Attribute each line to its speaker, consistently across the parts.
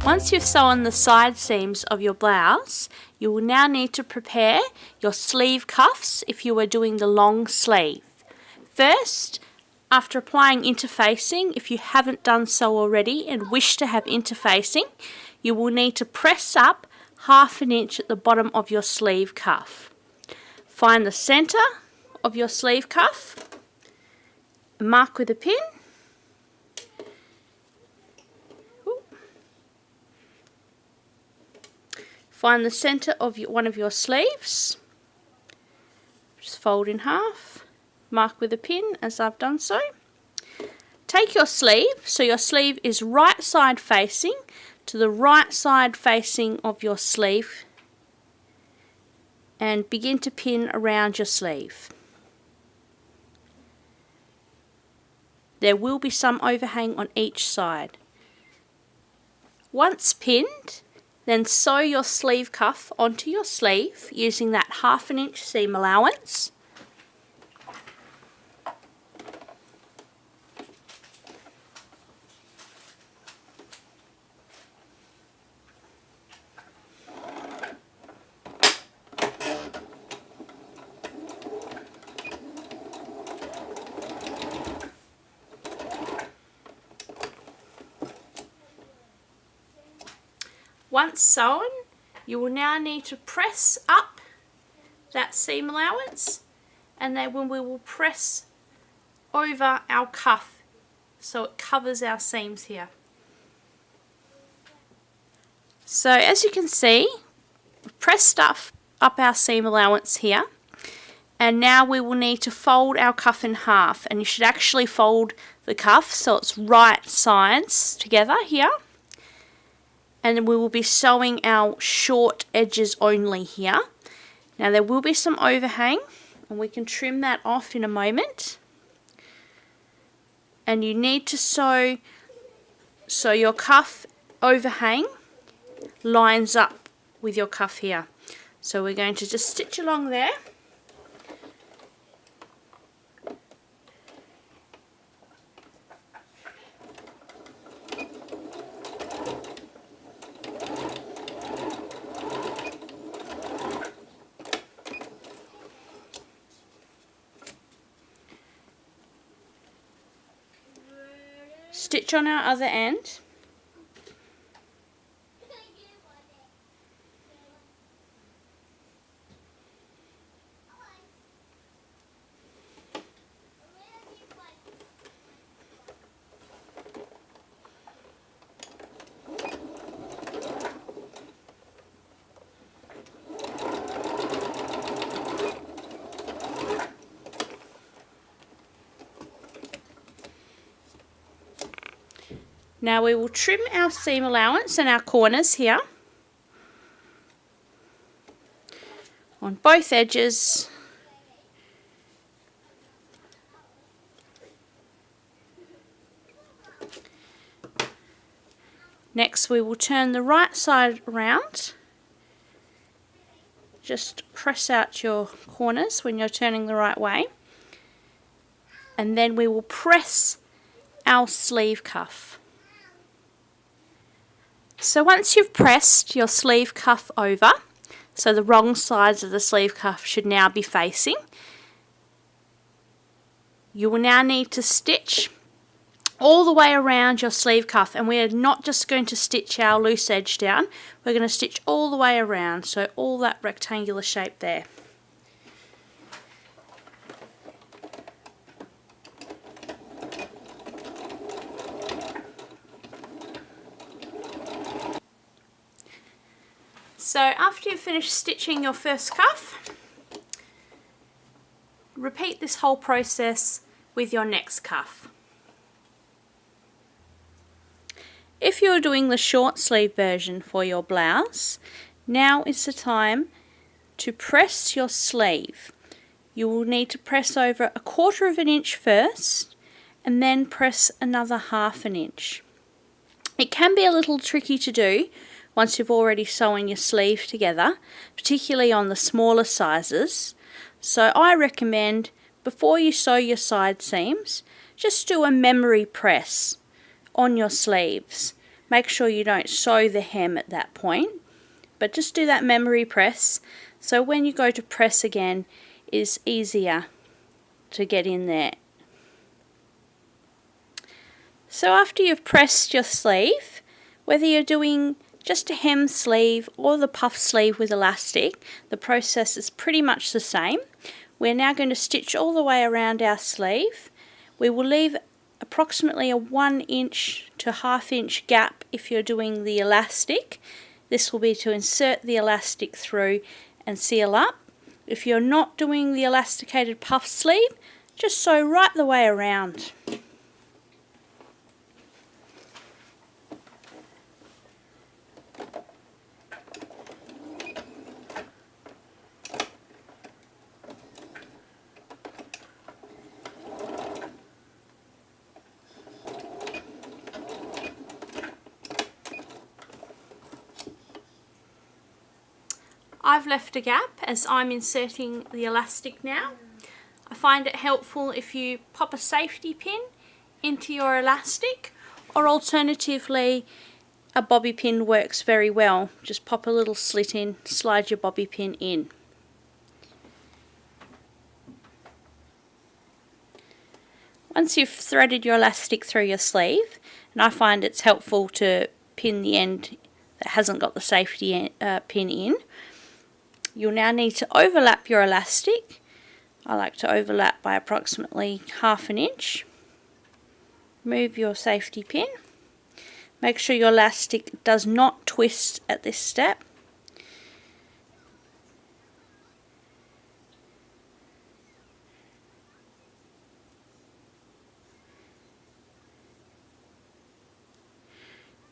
Speaker 1: Once you've sewn the side seams of your blouse, you will now need to prepare your sleeve cuffs if you are doing the long sleeve. First, after applying interfacing, if you haven't done so already and wish to have interfacing, you will need to press up 1/2 inch at the bottom of your sleeve cuff. Find the centre of your sleeve cuff, mark with a pin. Find the centre of one of your sleeves, just fold in half, mark with a pin as I've done so. Take your sleeve, so your sleeve is right side facing, to the right side facing of your sleeve, and begin to pin around your sleeve. There will be some overhang on each side. Once pinned, then sew your sleeve cuff onto your sleeve using that 1/2 inch seam allowance. Once sewn, you will now need to press up that seam allowance, and then we will press over our cuff so it covers our seams here. So as you can see, we've pressed up our seam allowance here, and now we will need to fold our cuff in half, and you should actually fold the cuff so it's right sides together here. And then we will be sewing our short edges only here. Now there will be some overhang, and we can trim that off in a moment. And you need to sew so your cuff overhang lines up with your cuff here. So we're going to just stitch along there. Stitch on our other end. Now we will trim our seam allowance and our corners here on both edges. Next we will turn the right side around. Just press out your corners when you're turning the right way. And then we will press our sleeve cuff. So once you've pressed your sleeve cuff over, so the wrong sides of the sleeve cuff should now be facing, you will now need to stitch all the way around your sleeve cuff, and we're not just going to stitch our loose edge down, we're going to stitch all the way around, so all that rectangular shape there. So after you've finished stitching your first cuff, repeat this whole process with your next cuff. If you're doing the short sleeve version for your blouse, now is the time to press your sleeve. You will need to press over 1/4 inch first, and then press another 1/2 inch. It can be a little tricky to do once you've already sewn your sleeve together, particularly on the smaller sizes. So I recommend, before you sew your side seams, just do a memory press on your sleeves. Make sure you don't sew the hem at that point, but just do that memory press, so when you go to press again, it's easier to get in there. So after you've pressed your sleeve, whether you're doing just a hem sleeve or the puff sleeve with elastic, the process is pretty much the same. We're now going to stitch all the way around our sleeve. We will leave approximately a 1 inch to ½ inch gap if you're doing the elastic. This will be to insert the elastic through and seal up. If you're not doing the elasticated puff sleeve, just sew right the way around. I've left a gap as I'm inserting the elastic now. I find it helpful if you pop a safety pin into your elastic, or alternatively a bobby pin works very well. Just pop a little slit in, slide your bobby pin in. Once you've threaded your elastic through your sleeve, and I find it's helpful to pin the end that hasn't got the safety pin in, you'll now need to overlap your elastic. I like to overlap by approximately ½ inch. Remove your safety pin. Make sure your elastic does not twist at this step.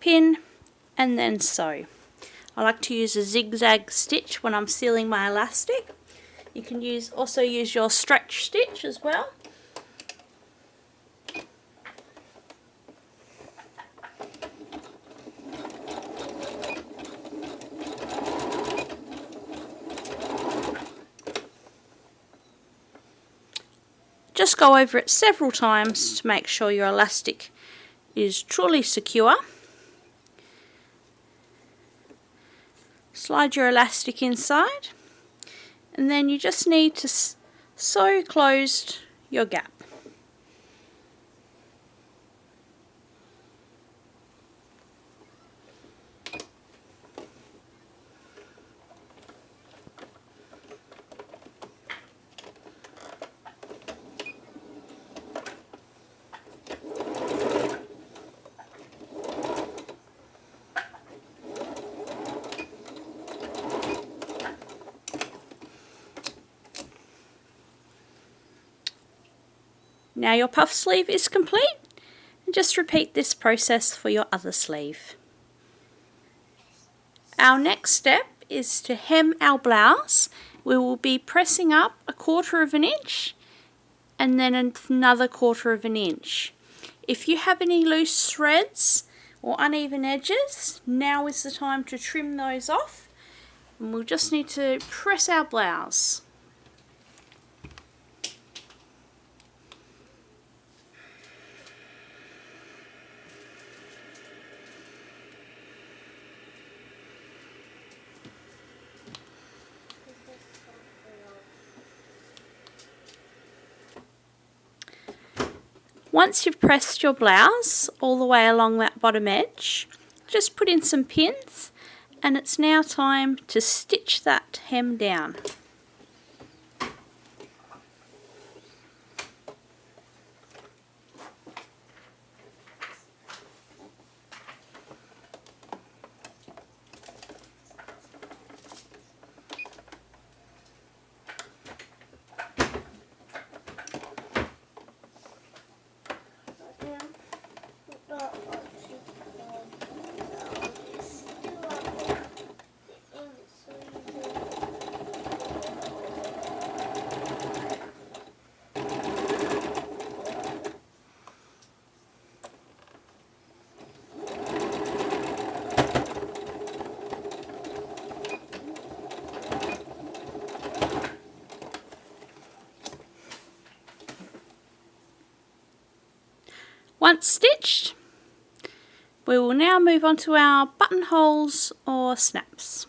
Speaker 1: Pin and then sew. I like to use a zigzag stitch when I'm sealing my elastic. You can also use your stretch stitch as well. Just go over it several times to make sure your elastic is truly secure. Slide your elastic inside, and then you just need to sew closed your gap. Now your puff sleeve is complete, and just repeat this process for your other sleeve. Our next step is to hem our blouse. We will be pressing up a ½ inch and then another ½ inch. If you have any loose threads or uneven edges, now is the time to trim those off, and we'll just need to press our blouse. Once you've pressed your blouse all the way along that bottom edge, just put in some pins, and it's now time to stitch that hem down. Once stitched, we will now move on to our buttonholes or snaps.